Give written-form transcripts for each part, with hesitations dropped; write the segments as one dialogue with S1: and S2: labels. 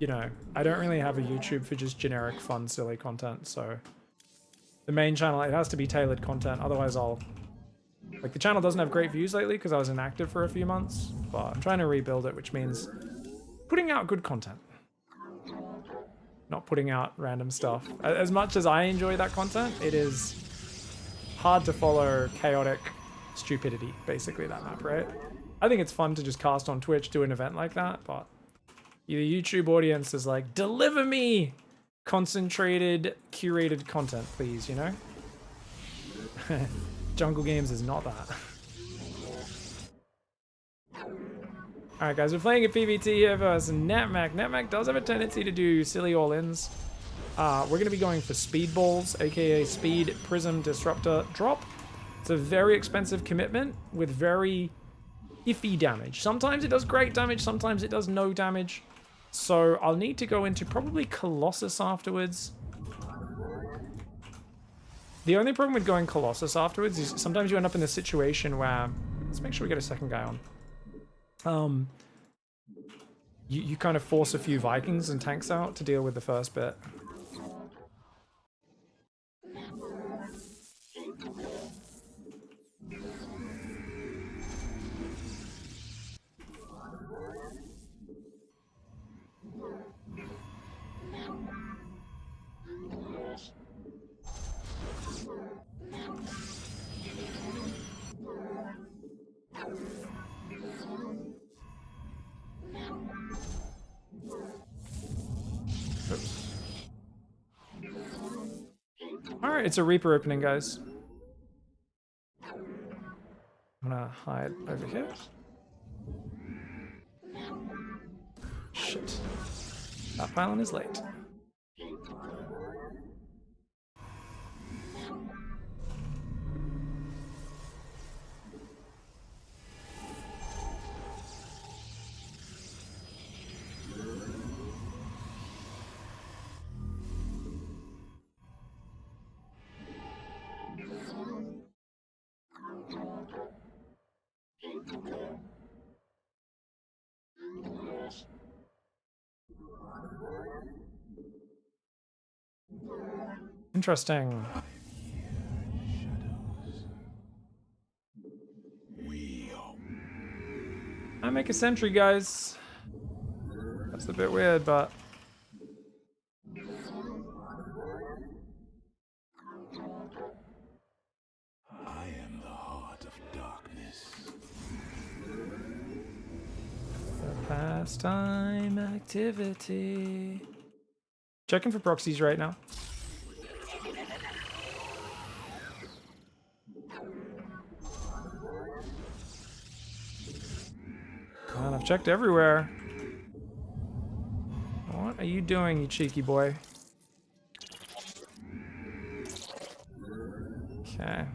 S1: you know, I don't really have a YouTube for just generic, fun, silly content. So the main channel, it has to be tailored content. Otherwise I'll, like, the channel doesn't have great views lately because I was inactive for a few months, but I'm trying to rebuild it, which means putting out good content. Not putting out random stuff. As much as I enjoy that content, it is hard to follow chaotic stupidity, basically, that map, right? I think it's fun to just cast on Twitch, do an event like that, but the YouTube audience is like, deliver me concentrated, curated content, please, you know? Jungle Games is not that. Alright guys, we're playing a PvT here versus NetMac. NetMac does have a tendency to do silly all-ins. We're going to be going for speed balls, aka speed, prism, disruptor, drop. It's a very expensive commitment with very iffy damage. Sometimes it does great damage, sometimes it does no damage. So I'll need to go into probably Colossus afterwards. The only problem with going Colossus afterwards is sometimes you end up in a situation where... Let's make sure we get a second guy on. You kind of force a few Vikings and tanks out to deal with the first bit. Alright, it's a Reaper opening, guys. I'm gonna hide over here. Shit. That pylon is late. Interesting. I make a sentry, guys. That's a bit weird, but...
S2: I am the heart of darkness.
S1: The pastime activity. Checking for proxies right now. Man, I've checked everywhere. What are you doing, you cheeky boy? Okay.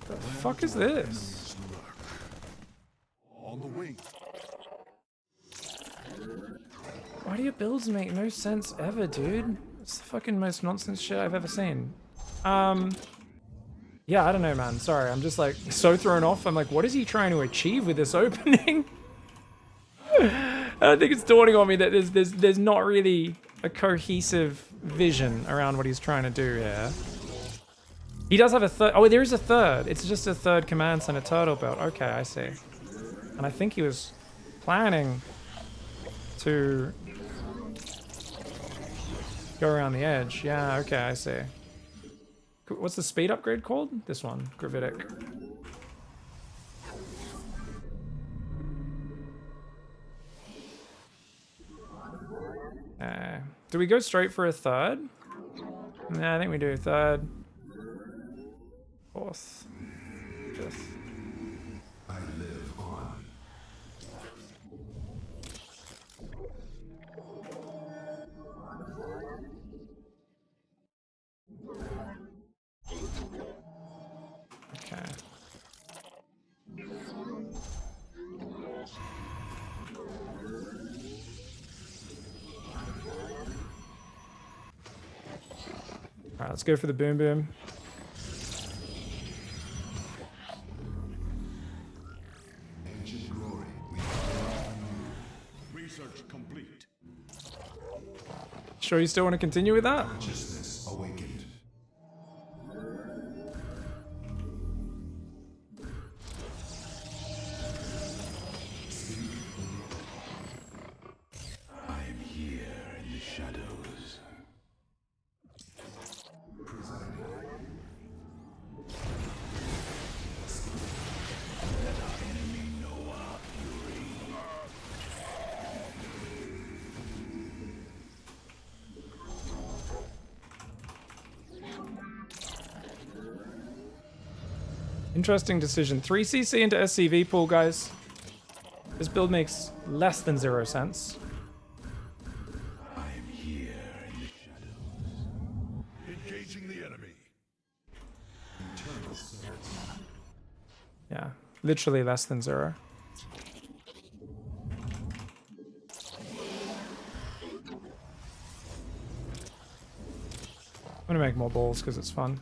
S1: The fuck is this?
S2: On the wing.
S1: Why do your builds make no sense ever, dude? It's the fucking most nonsense shit I've ever seen. Yeah, I don't know, man. Sorry, I'm just like so thrown off. I'm like, what is he trying to achieve with this opening? I don't think it's dawning on me that there's not really a cohesive vision around what he's trying to do here. He does have a third. Oh, there is a third. It's just a third command center turtle build. Okay, I see. And I think he was planning to go around the edge. Yeah, okay, I see. What's the speed upgrade called? This one, Gravitic. Do we go straight for a third? Nah, I think we do third. Fourth. Fifth.
S2: I live on.
S1: Okay. Alright, let's go for the boom boom.
S2: Ancient glory. Research complete.
S1: Sure you still want to continue with that?
S2: Consciousness awakened. I am here in the shadows. Presiding. Let our enemy know our fury.
S1: Interesting decision. 3cc into SCV pool, guys. This build makes less than 0 sense.
S2: I am here in the shadows. Engaging the enemy. Internal search.
S1: Yeah, literally less than 0. I'm gonna make more balls because it's fun.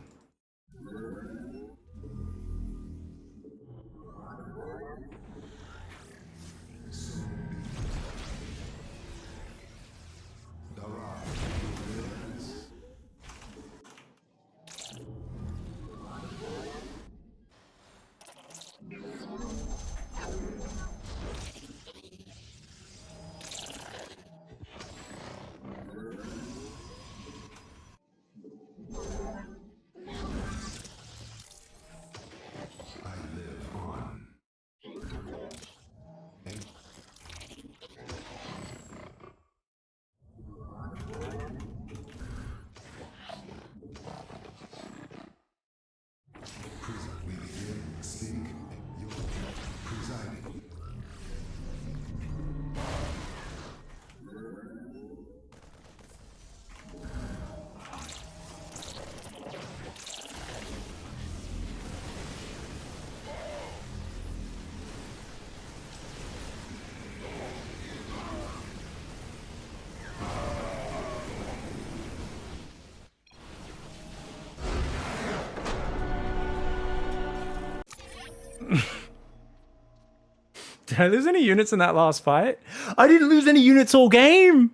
S1: Did I lose any units in that last fight? I didn't lose any units all game!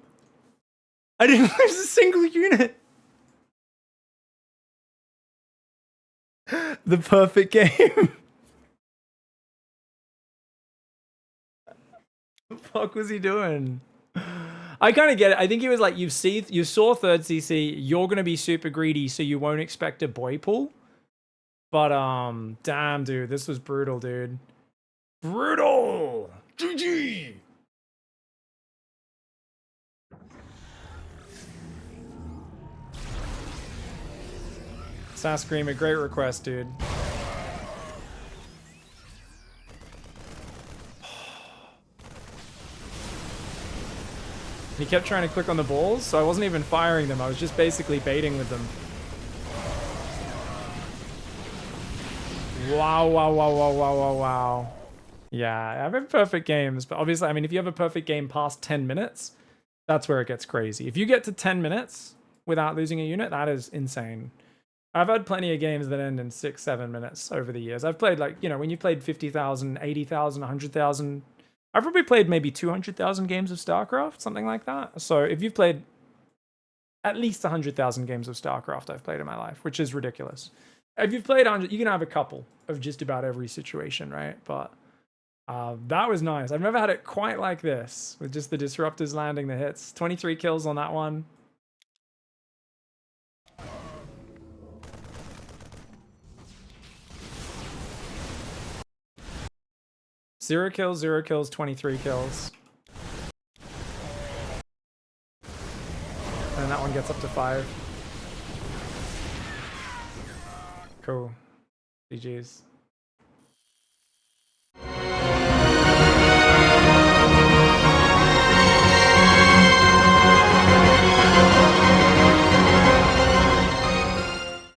S1: I didn't lose a single unit! The perfect game. What the fuck was he doing? I kind of get it. I think he was like, you saw 3rd CC, you're going to be super greedy, so you won't expect a boy pool. But, damn, dude, this was brutal, dude. Brutal! GG! Sass Scream, a great request, dude. He kept trying to click on the balls, so I wasn't even firing them. I was just basically baiting with them. Wow, wow, wow, wow, wow, wow, wow. Yeah, I have perfect games, but obviously, I mean, if you have a perfect game past 10 minutes, that's where it gets crazy. If you get to 10 minutes without losing a unit, that is insane. I've had plenty of games that end in 6, 7 minutes over the years. I've played, like, you know, when you played 50,000, 80,000, 100,000, I've probably played maybe 200,000 games of StarCraft, something like that. So if you've played at least 100,000 games of StarCraft, I've played in my life, which is ridiculous. If you've played 100, you can have a couple of just about every situation, right? But that was nice. I've never had it quite like this, with just the disruptors landing the hits. 23 kills on that one. Zero kills, 23 kills. And that one gets up to 5. Cool. GG's.